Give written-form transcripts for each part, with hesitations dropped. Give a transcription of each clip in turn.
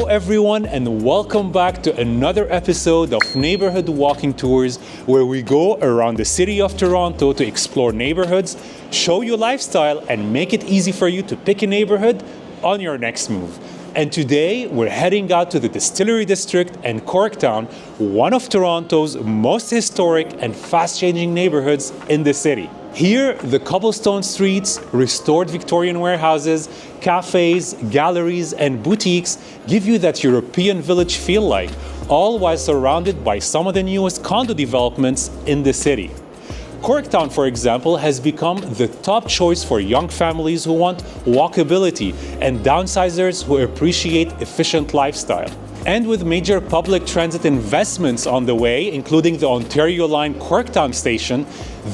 Everyone, and welcome back to another episode of Neighborhood Walking Tours, where we go around the city of Toronto to explore neighborhoods, show you lifestyle, and make it easy for you to pick a neighborhood on your next move. And today we're heading out to the Distillery District and Corktown, one of Toronto's most historic and fast-changing neighborhoods in the city. Here, the cobblestone streets, restored Victorian warehouses, cafes, galleries, and boutiques give you that European village feel all while surrounded by some of the newest condo developments in the city. Corktown, for example, has become the top choice for young families who want walkability and downsizers who appreciate efficient lifestyle. And with major public transit investments on the way, including the Ontario Line Corktown station,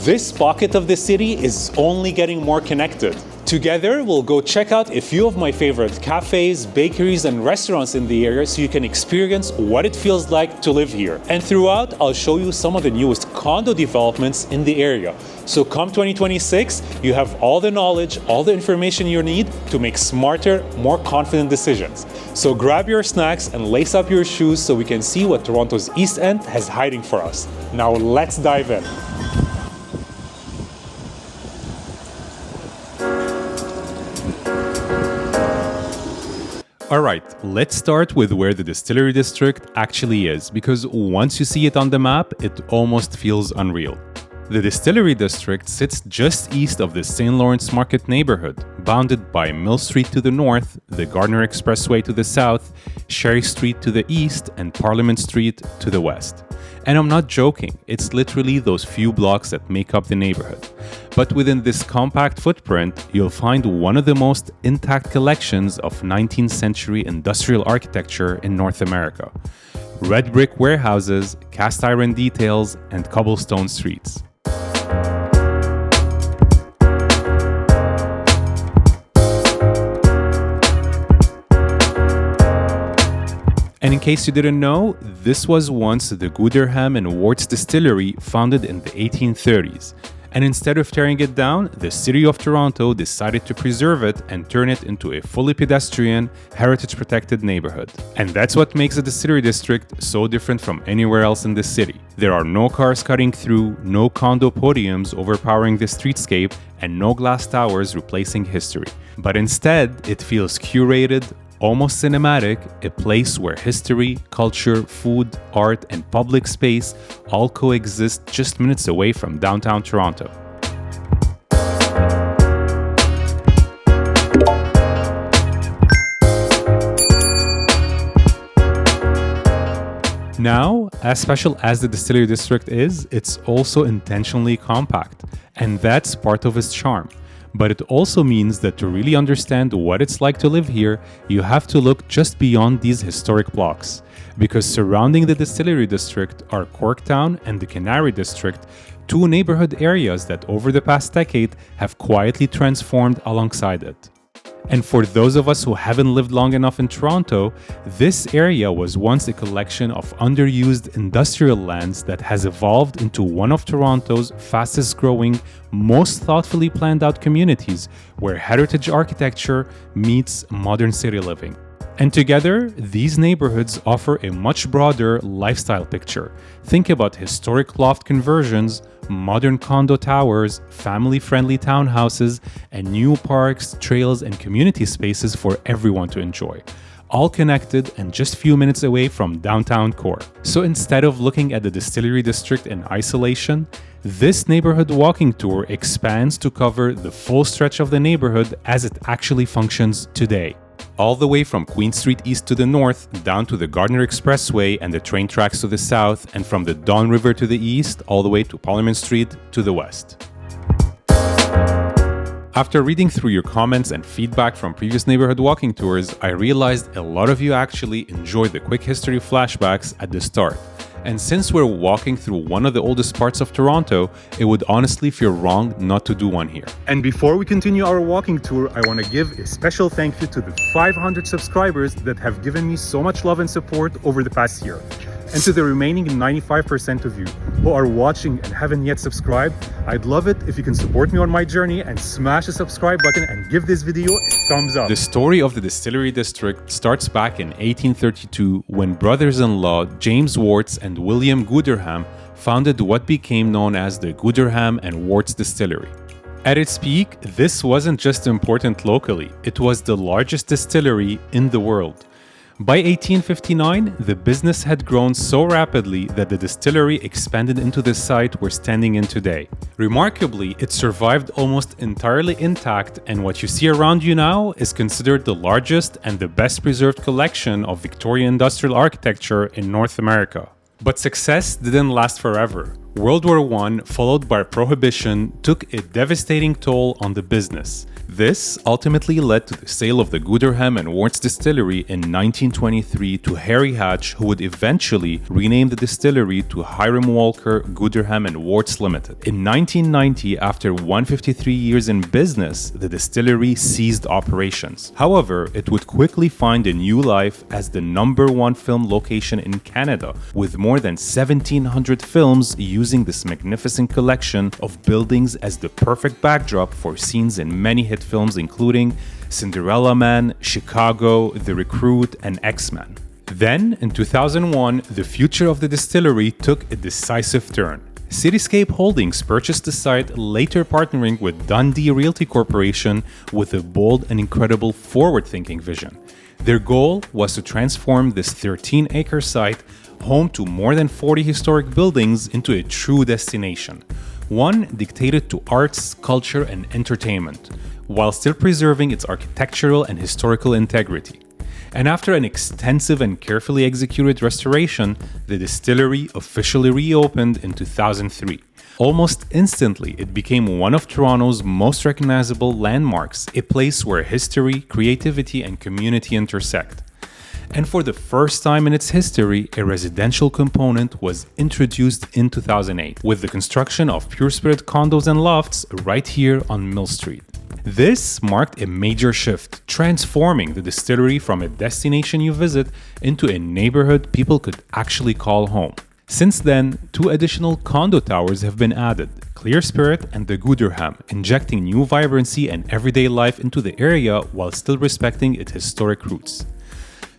this pocket of the city is only getting more connected. Together, we'll go check out a few of my favorite cafes, bakeries, and restaurants in the area so you can experience what it feels like to live here. And throughout, I'll show you some of the newest condo developments in the area. So come 2026, you have all the knowledge, all the information you need to make smarter, more confident decisions. So grab your snacks and lace up your shoes so we can see what Toronto's East End has hiding for us. Now let's dive in. Alright, let's start with where the Distillery District actually is, because once you see it on the map, it almost feels unreal. The Distillery District sits just east of the St. Lawrence Market neighborhood, bounded by Mill Street to the north, the Gardner Expressway to the south, Sherry Street to the east, and Parliament Street to the west. And I'm not joking, it's literally those few blocks that make up the neighborhood. But within this compact footprint, you'll find one of the most intact collections of 19th century industrial architecture in North America. Red brick warehouses, cast iron details, and cobblestone streets. And in case you didn't know, this was once the Gooderham and Worts distillery founded in the 1830s. And instead of tearing it down, the city of Toronto decided to preserve it and turn it into a fully pedestrian, heritage-protected neighborhood. And that's what makes the Distillery District so different from anywhere else in the city. There are no cars cutting through, no condo podiums overpowering the streetscape, and no glass towers replacing history. But instead, it feels curated, almost cinematic, a place where history, culture, food, art, and public space all coexist just minutes away from downtown Toronto. Now, as special as the Distillery District is, it's also intentionally compact, and that's part of its charm. But it also means that to really understand what it's like to live here, you have to look just beyond these historic blocks. Because surrounding the Distillery District are Corktown and the Canary District, two neighborhood areas that over the past decade have quietly transformed alongside it. And for those of us who haven't lived long enough in Toronto, this area was once a collection of underused industrial lands that has evolved into one of Toronto's fastest growing, most thoughtfully planned out communities where heritage architecture meets modern city living. And together, these neighborhoods offer a much broader lifestyle picture. Think about historic loft conversions, modern condo towers, family-friendly townhouses, and new parks, trails, and community spaces for everyone to enjoy. All connected and just few minutes away from downtown core. So instead of looking at the Distillery District in isolation, this neighborhood walking tour expands to cover the full stretch of the neighborhood as it actually functions today. all the way from Queen Street East to the north, down to the Gardner Expressway and the train tracks to the south, and from the Don River to the east, all the way to Parliament Street to the west. After reading through your comments and feedback from previous neighborhood walking tours, I realized a lot of you actually enjoyed the quick history flashbacks at the start. And since we're walking through one of the oldest parts of Toronto, it would honestly feel wrong not to do one here. And before we continue our walking tour, I want to give a special thank you to the 500 subscribers that have given me so much love and support over the past year. And to the remaining 95% of you who are watching and haven't yet subscribed, I'd love it if you can support me on my journey and smash the subscribe button and give this video a thumbs up. The story of the Distillery District starts back in 1832 when brothers-in-law James Worts and William Gooderham founded what became known as the Gooderham and Worts Distillery. At its peak, this wasn't just important locally, it was the largest distillery in the world. By 1859, the business had grown so rapidly that the distillery expanded into the site we're standing in today. Remarkably, it survived almost entirely intact, and what you see around you now is considered the largest and the best preserved collection of Victorian industrial architecture in North America. But success didn't last forever. World War I, followed by Prohibition, took a devastating toll on the business. This ultimately led to the sale of the Gooderham and Worts distillery in 1923 to Harry Hatch, who would eventually rename the distillery to Hiram Walker Gooderham and Worts Limited. In 1990, after 153 years in business, the distillery ceased operations. However, it would quickly find a new life as the #1 film location in Canada, with more than 1,700 films using this magnificent collection of buildings as the perfect backdrop for scenes in many hit films including Cinderella Man, Chicago, The Recruit, and X-Men. Then, in 2001, the future of the distillery took a decisive turn. Cityscape Holdings purchased the site, later partnering with Dundee Realty Corporation with a bold and incredible forward-thinking vision. Their goal was to transform this 13-acre site, home to more than 40 historic buildings, into a true destination. One dictated to arts, culture, and entertainment, while still preserving its architectural and historical integrity. And after an extensive and carefully executed restoration, the distillery officially reopened in 2003. Almost instantly, it became one of Toronto's most recognizable landmarks, a place where history, creativity, and community intersect. And for the first time in its history, a residential component was introduced in 2008, with the construction of Pure Spirit condos and lofts right here on Mill Street. This marked a major shift, transforming the distillery from a destination you visit into a neighborhood people could actually call home. Since then, 2 additional condo towers have been added, Clear Spirit and the Gooderham, injecting new vibrancy and everyday life into the area while still respecting its historic roots.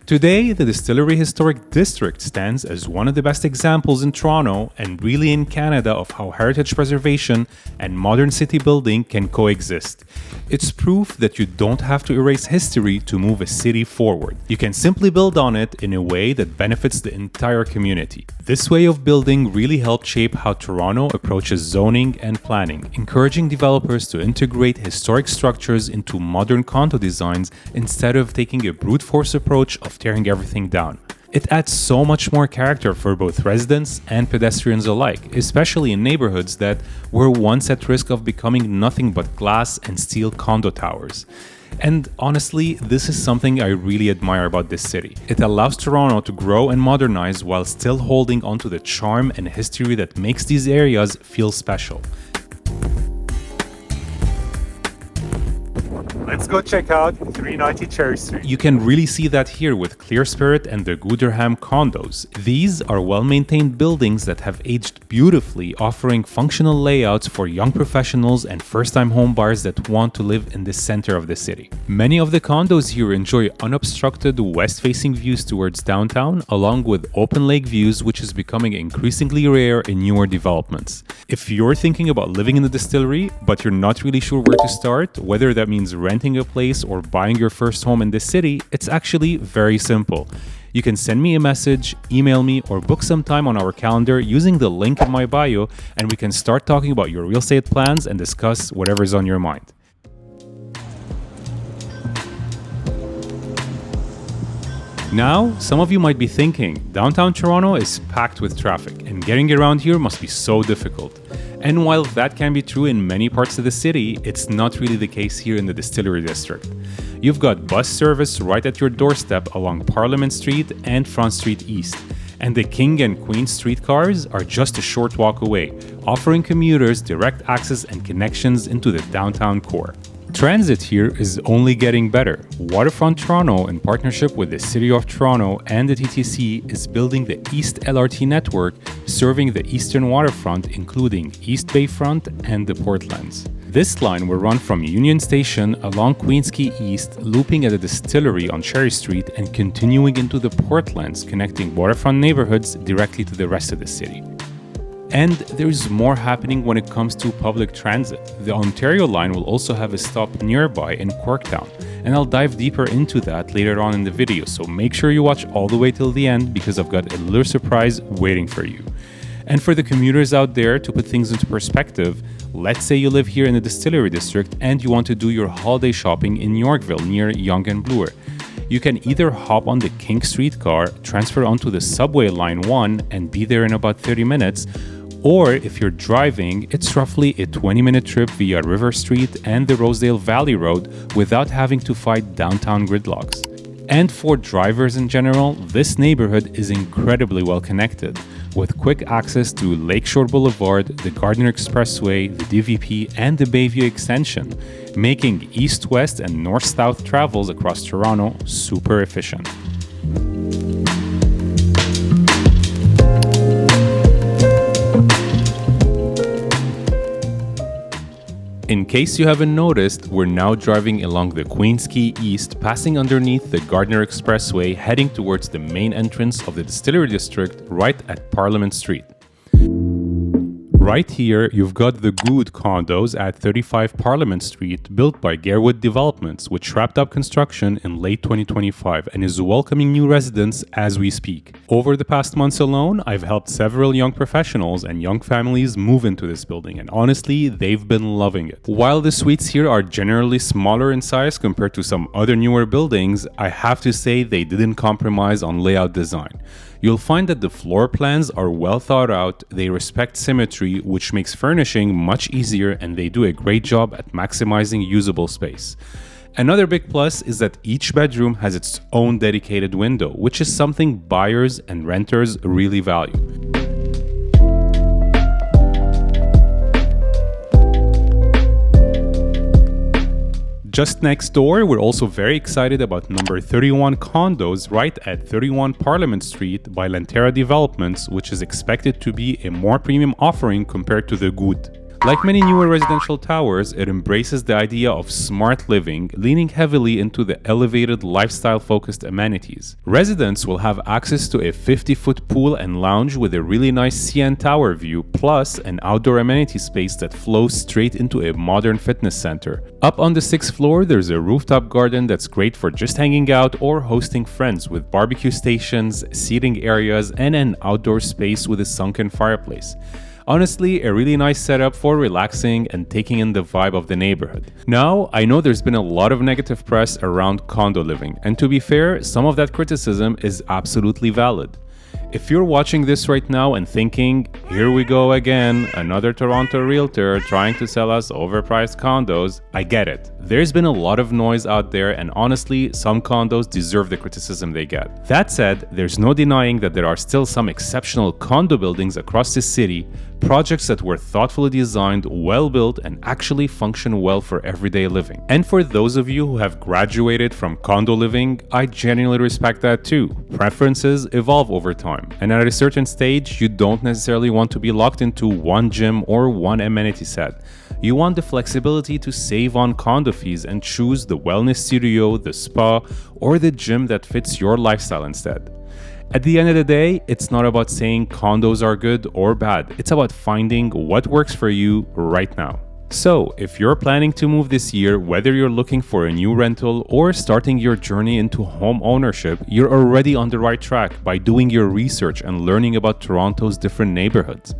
Today, the Distillery Historic District stands as one of the best examples in Toronto and really in Canada of how heritage preservation and modern city building can coexist. It's proof that you don't have to erase history to move a city forward. You can simply build on it in a way that benefits the entire community. This way of building really helped shape how Toronto approaches zoning and planning, encouraging developers to integrate historic structures into modern condo designs instead of taking a brute force approach of tearing everything down. It adds so much more character for both residents and pedestrians alike, especially in neighborhoods that were once at risk of becoming nothing but glass and steel condo towers. And honestly, this is something I really admire about this city. It allows Toronto to grow and modernize while still holding onto the charm and history that makes these areas feel special. Let's go check out 390 Cherry Street. You can really see that here with Clear Spirit and the Gooderham condos. These are well-maintained buildings that have aged beautifully, offering functional layouts for young professionals and first-time homebuyers that want to live in the center of the city. Many of the condos here enjoy unobstructed west-facing views towards downtown, along with open lake views, which is becoming increasingly rare in newer developments. If you're thinking about living in the distillery, but you're not really sure where to start, whether that means renting a place or buying your first home in this city, it's actually very simple. You can send me a message, email me, or book some time on our calendar using the link in my bio, and we can start talking about your real estate plans and discuss whatever's on your mind. Now, some of you might be thinking, downtown Toronto is packed with traffic and getting around here must be so difficult. And while that can be true in many parts of the city, it's not really the case here in the Distillery District. You've got bus service right at your doorstep along Parliament Street and Front Street East, and the King and Queen streetcars are just a short walk away, offering commuters direct access and connections into the downtown core. Transit here is only getting better. Waterfront Toronto, in partnership with the City of Toronto and the TTC, is building the East LRT network, serving the eastern waterfront, including East Bayfront and the Portlands. This line will run from Union Station along Queens Quay East, looping at the Distillery on Cherry Street and continuing into the Portlands, connecting waterfront neighborhoods directly to the rest of the city. And there's more happening when it comes to public transit. The Ontario line will also have a stop nearby in Corktown, and I'll dive deeper into that later on in the video, so make sure you watch all the way till the end because I've got a little surprise waiting for you. And for the commuters out there, to put things into perspective, let's say you live here in the Distillery District and you want to do your holiday shopping in Yorkville near Yonge and Bloor. You can either hop on the King streetcar, transfer onto the subway line 1 and be there in about 30 minutes, or if you're driving, it's roughly a 20-minute trip via River Street and the Rosedale Valley Road without having to fight downtown gridlocks. And for drivers in general, this neighborhood is incredibly well connected, with quick access to Lakeshore Boulevard, the Gardiner Expressway, the DVP, and the Bayview Extension, making east-west and north-south travels across Toronto super efficient. In case you haven't noticed, we're now driving along the Queens Quay East, passing underneath the Gardiner Expressway, heading towards the main entrance of the Distillery District right at Parliament Street. Right here, you've got the Goode Condos at 35 Parliament Street, built by Garwood Developments, which wrapped up construction in late 2025 and is welcoming new residents as we speak. Over the past months alone, I've helped several young professionals and young families move into this building, and honestly, they've been loving it. While the suites here are generally smaller in size compared to some other newer buildings, I have to say they didn't compromise on layout design. You'll find that the floor plans are well thought out, they respect symmetry, which makes furnishing much easier, and they do a great job at maximizing usable space. Another big plus is that each bedroom has its own dedicated window, which is something buyers and renters really value. Just next door, we're also very excited about number 31 Condos right at 31 Parliament Street by Alterra Developments, which is expected to be a more premium offering compared to the Goode. Like many newer residential towers, it embraces the idea of smart living, leaning heavily into the elevated lifestyle-focused amenities. Residents will have access to a 50-foot pool and lounge with a really nice CN tower view, plus an outdoor amenity space that flows straight into a modern fitness center. Up on the 6th floor, there's a rooftop garden that's great for just hanging out or hosting friends, with barbecue stations, seating areas, and an outdoor space with a sunken fireplace. Honestly, a really nice setup for relaxing and taking in the vibe of the neighborhood. Now, I know there's been a lot of negative press around condo living, and to be fair, some of that criticism is absolutely valid. If you're watching this right now and thinking, here we go again, another Toronto realtor trying to sell us overpriced condos, I get it. There's been a lot of noise out there, and honestly, some condos deserve the criticism they get. That said, there's no denying that there are still some exceptional condo buildings across the city, projects that were thoughtfully designed, well built, and actually function well for everyday living. And for those of you who have graduated from condo living, I genuinely respect that too. Preferences evolve over time, and at a certain stage, you don't necessarily want to be locked into one gym or one amenity set. You want the flexibility to save on condo fees and choose the wellness studio, the spa, or the gym that fits your lifestyle instead. At the end of the day, it's not about saying condos are good or bad. It's about finding what works for you right now. So, if you're planning to move this year, whether you're looking for a new rental or starting your journey into home ownership, you're already on the right track by doing your research and learning about Toronto's different neighborhoods.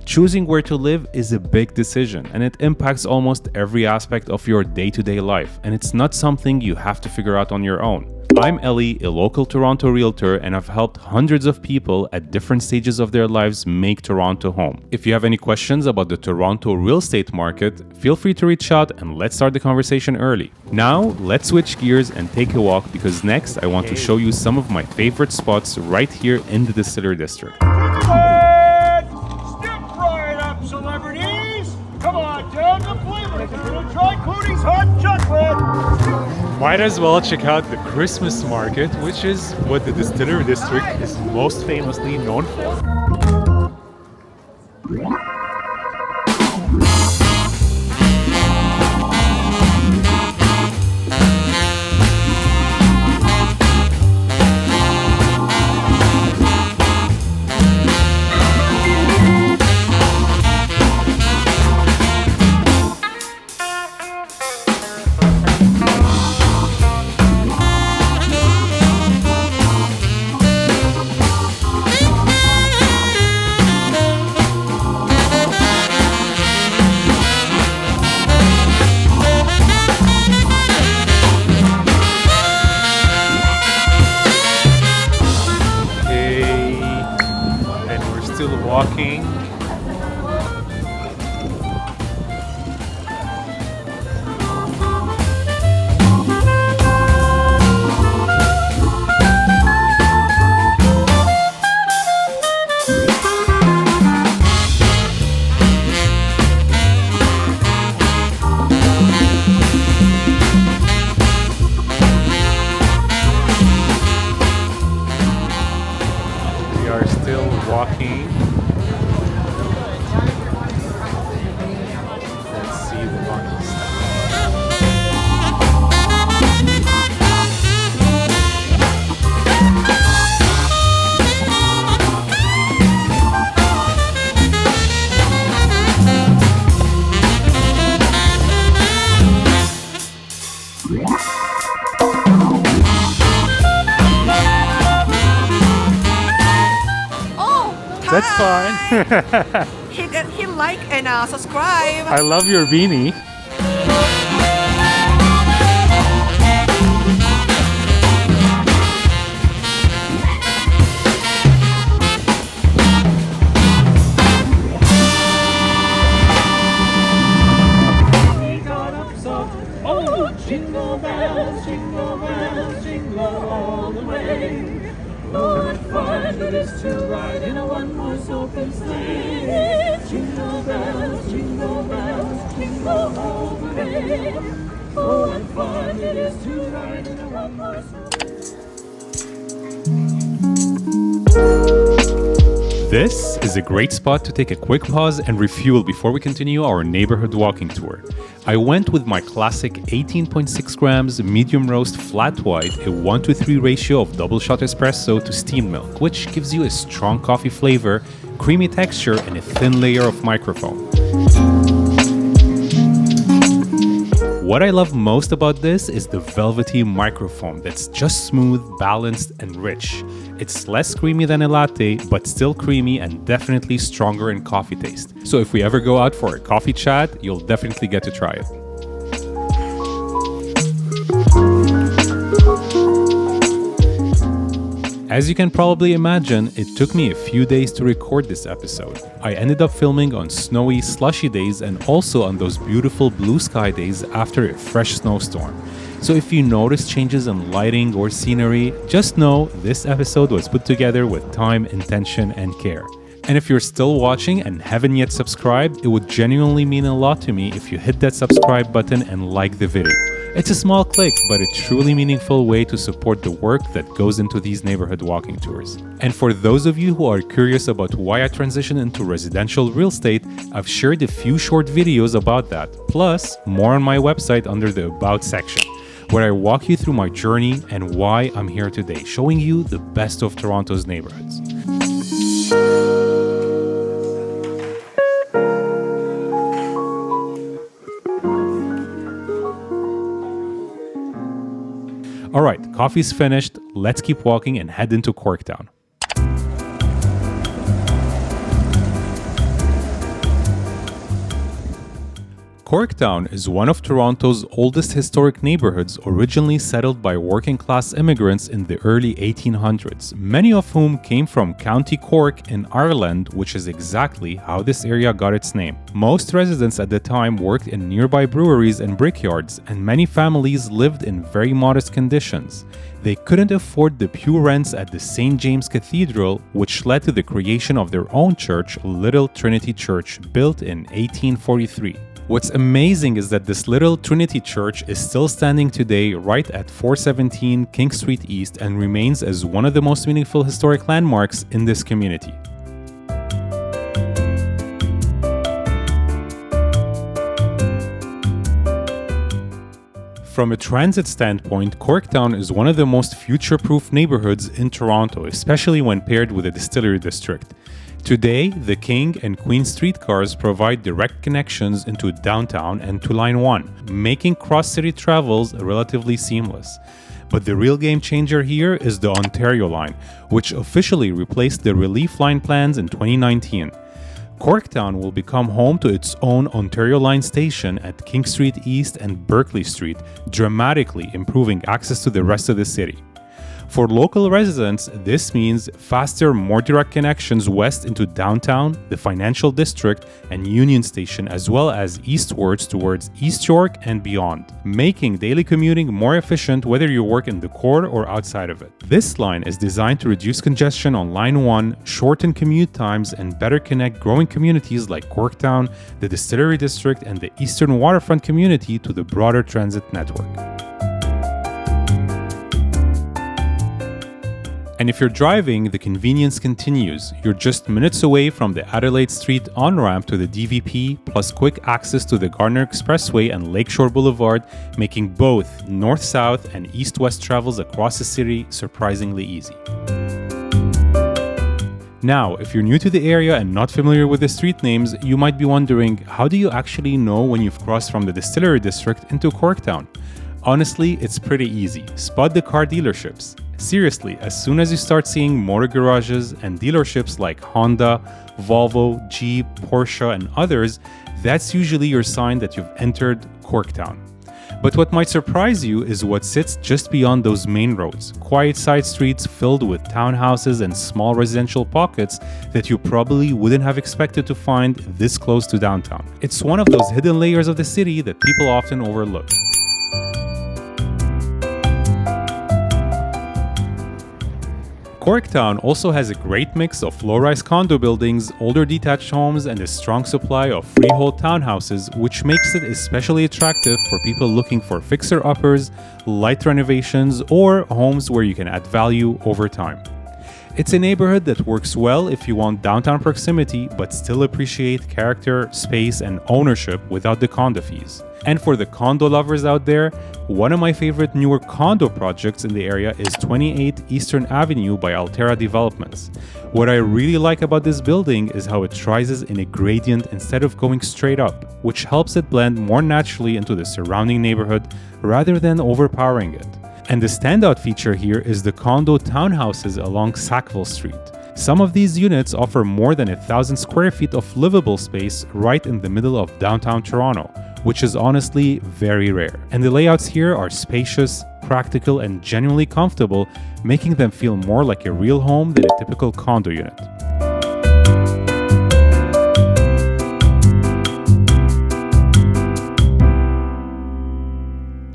Choosing where to live is a big decision, and it impacts almost every aspect of your day-to-day life, and it's not something you have to figure out on your own. I'm Ellie, a local Toronto realtor, and I've helped hundreds of people at different stages of their lives make Toronto home. If you have any questions about the Toronto real estate market, feel free to reach out and let's start the conversation early. Now, let's switch gears and take a walk because next I want to show you some of my favorite spots right here in the Distillery District. Step right up, celebrities! Come on, down the flavor. Try Goode's hot chocolate. Might as well check out the Christmas market, which is what the Distillery District is most famously known for. Walking. We are still walking. That's fine. Hit like and subscribe. I love your beanie. Jingle bells, jingle all the way. What fun it is to ride in a one-horse open sleigh. Jingle bells, jingle all the way. Oh, what fun it is to ride in a one-horse open sleigh. This is a great spot to take a quick pause and refuel before we continue our neighborhood walking tour. I went with my classic 18.6 grams medium roast flat white, a 1:3 ratio of double shot espresso to steamed milk, which gives you a strong coffee flavor, creamy texture, and a thin layer of microfoam. What I love most about this is the velvety microfoam that's just smooth, balanced, and rich. It's less creamy than a latte, but still creamy and definitely stronger in coffee taste. So if we ever go out for a coffee chat, you'll definitely get to try it. As you can probably imagine, it took me a few days to record this episode. I ended up filming on snowy, slushy days and also on those beautiful blue sky days after a fresh snowstorm. So if you notice changes in lighting or scenery, just know this episode was put together with time, intention, and care. And if you're still watching and haven't yet subscribed, it would genuinely mean a lot to me if you hit that subscribe button and like the video. It's a small click, but a truly meaningful way to support the work that goes into these neighborhood walking tours. And for those of you who are curious about why I transitioned into residential real estate, I've shared a few short videos about that, plus more on my website under the About section, where I walk you through my journey and why I'm here today, showing you the best of Toronto's neighborhoods. Alright, coffee's finished, let's keep walking and head into Corktown. Corktown is one of Toronto's oldest historic neighborhoods, originally settled by working-class immigrants in the early 1800s, many of whom came from County Cork in Ireland, which is exactly how this area got its name. Most residents at the time worked in nearby breweries and brickyards, and many families lived in very modest conditions. They couldn't afford the pew rents at the St. James Cathedral, which led to the creation of their own church, Little Trinity Church, built in 1843. What's amazing is that this little Trinity Church is still standing today right at 417 King Street East and remains as one of the most meaningful historic landmarks in this community. From a transit standpoint, Corktown is one of the most future-proof neighborhoods in Toronto, especially when paired with the Distillery District. Today, the King and Queen streetcars provide direct connections into downtown and to Line 1, making cross-city travels relatively seamless. But the real game changer here is the Ontario line, which officially replaced the Relief Line plans in 2019. Corktown will become home to its own Ontario Line station at King Street East and Berkeley Street, dramatically improving access to the rest of the city. For local residents, this means faster, more direct connections west into downtown, the financial district, and Union Station, as well as eastwards towards East York and beyond, making daily commuting more efficient whether you work in the core or outside of it. This line is designed to reduce congestion on Line 1, shorten commute times, and better connect growing communities like Corktown, the Distillery District, and the Eastern Waterfront community to the broader transit network. And if you're driving, the convenience continues. You're just minutes away from the Adelaide Street on-ramp to the DVP, plus quick access to the Gardiner Expressway and Lakeshore Boulevard, making both north-south and east-west travels across the city surprisingly easy. Now, if you're new to the area and not familiar with the street names, you might be wondering, how do you actually know when you've crossed from the Distillery District into Corktown? Honestly, it's pretty easy. Spot the car dealerships. Seriously, as soon as you start seeing motor garages and dealerships like Honda, Volvo, Jeep, Porsche, and others, that's usually your sign that you've entered Corktown. But what might surprise you is what sits just beyond those main roads, quiet side streets filled with townhouses and small residential pockets that you probably wouldn't have expected to find this close to downtown. It's one of those hidden layers of the city that people often overlook. Corktown also has a great mix of low-rise condo buildings, older detached homes, and a strong supply of freehold townhouses, which makes it especially attractive for people looking for fixer-uppers, light renovations, or homes where you can add value over time. It's a neighborhood that works well if you want downtown proximity but still appreciate character, space, and ownership without the condo fees. And for the condo lovers out there, one of my favorite newer condo projects in the area is 28 Eastern Avenue by Alterra Developments. What I really like about this building is how it rises in a gradient instead of going straight up, which helps it blend more naturally into the surrounding neighborhood rather than overpowering it. And the standout feature here is the condo townhouses along Sackville Street. Some of these units offer more than 1,000 square feet of livable space right in the middle of downtown Toronto, which is honestly very rare. And the layouts here are spacious, practical, and genuinely comfortable, making them feel more like a real home than a typical condo unit.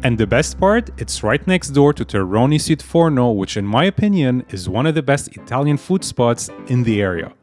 And the best part, it's right next door to Terroni Sud Forno, which in my opinion is one of the best Italian food spots in the area.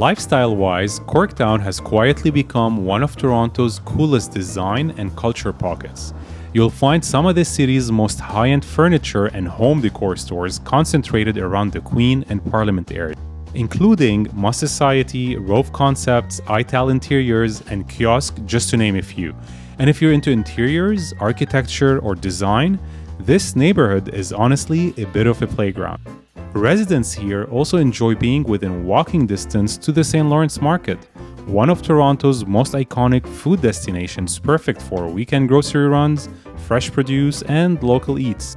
Lifestyle-wise, Corktown has quietly become one of Toronto's coolest design and culture pockets. You'll find some of the city's most high-end furniture and home decor stores concentrated around the Queen and Parliament area, including Must Society, Rove Concepts, Ital Interiors, and Kiosk, just to name a few. And if you're into interiors, architecture, or design, this neighborhood is honestly a bit of a playground. Residents here also enjoy being within walking distance to the St. Lawrence Market, one of Toronto's most iconic food destinations, perfect for weekend grocery runs, fresh produce, and local eats.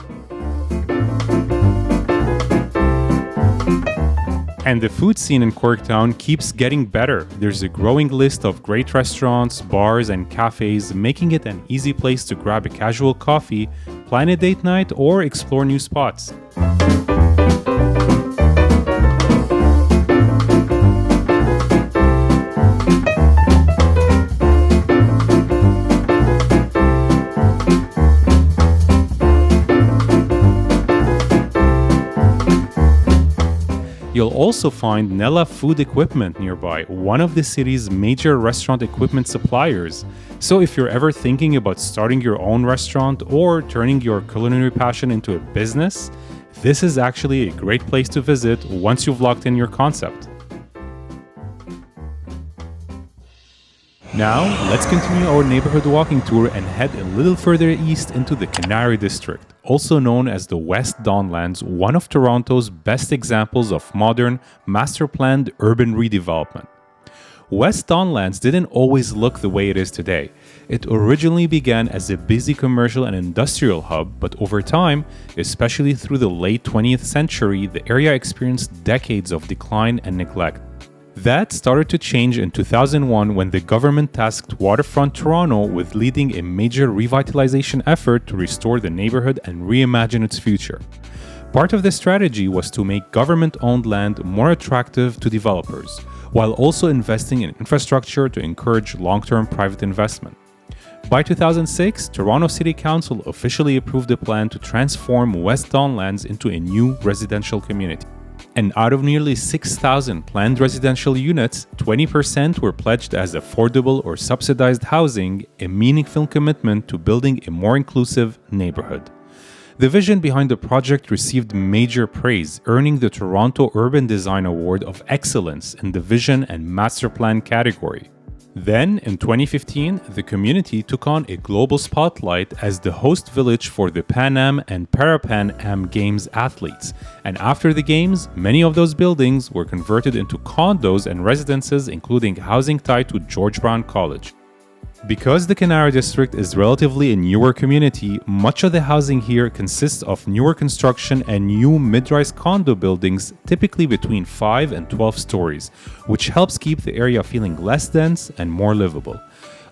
And the food scene in Corktown keeps getting better. There's a growing list of great restaurants, bars, and cafes, making it an easy place to grab a casual coffee, plan a date night, or explore new spots. You'll also find Nella Food Equipment nearby, one of the city's major restaurant equipment suppliers. So if you're ever thinking about starting your own restaurant or turning your culinary passion into a business, this is actually a great place to visit once you've locked in your concept. Now, let's continue our neighborhood walking tour and head a little further east into the Canary District, also known as the West Donlands, one of Toronto's best examples of modern, master-planned urban redevelopment. West Donlands didn't always look the way it is today. It originally began as a busy commercial and industrial hub, but over time, especially through the late 20th century, the area experienced decades of decline and neglect. That started to change in 2001 when the government tasked Waterfront Toronto with leading a major revitalization effort to restore the neighborhood and reimagine its future. Part of the strategy was to make government-owned land more attractive to developers, while also investing in infrastructure to encourage long-term private investment. By 2006, Toronto City Council officially approved a plan to transform West Donlands into a new residential community. And out of nearly 6,000 planned residential units, 20% were pledged as affordable or subsidized housing, a meaningful commitment to building a more inclusive neighborhood. The vision behind the project received major praise, earning the Toronto Urban Design Award of Excellence in the Vision and Master Plan category. Then, in 2015, the community took on a global spotlight as the host village for the Pan Am and Para-Pan Am Games athletes, and after the games, many of those buildings were converted into condos and residences, including housing tied to George Brown College. Because the Canary District is relatively a newer community, much of the housing here consists of newer construction and new mid-rise condo buildings, typically between 5 and 12 stories, which helps keep the area feeling less dense and more livable.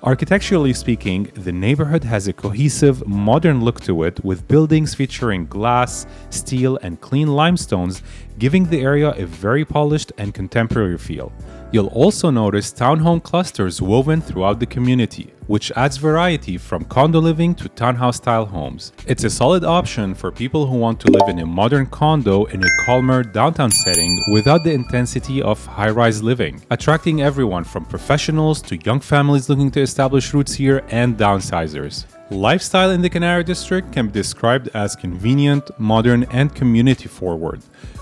Architecturally speaking, the neighborhood has a cohesive, modern look to it, with buildings featuring glass, steel, and clean limestones, giving the area a very polished and contemporary feel. You'll also notice townhome clusters woven throughout the community, which adds variety from condo living to townhouse-style homes. It's a solid option for people who want to live in a modern condo in a calmer downtown setting without the intensity of high-rise living, attracting everyone from professionals to young families looking to establish roots here and downsizers. Lifestyle in the Canary District can be described as convenient, modern, and community-forward.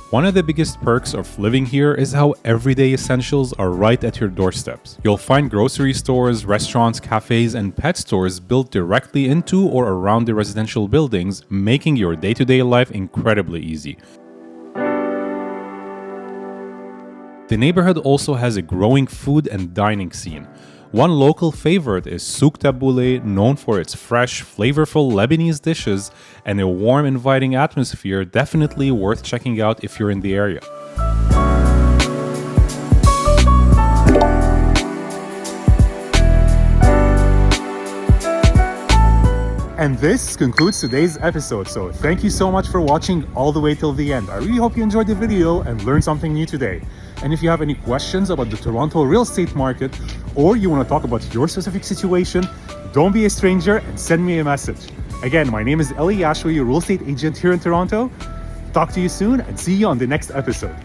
One of the biggest perks of living here is how everyday essentials are right at your doorsteps. You'll find grocery stores, restaurants, cafes, and pet stores built directly into or around the residential buildings, making your day-to-day life incredibly easy. The neighborhood also has a growing food and dining scene. One local favorite is Souk Tabouleh, known for its fresh, flavorful Lebanese dishes and a warm, inviting atmosphere, definitely worth checking out if you're in the area. And this concludes today's episode, so thank you so much for watching all the way till the end. I really hope you enjoyed the video and learned something new today. And if you have any questions about the Toronto real estate market, or you want to talk about your specific situation, don't be a stranger and send me a message. Again, my name is Eli Yashwi, a real estate agent here in Toronto. Talk to you soon and see you on the next episode.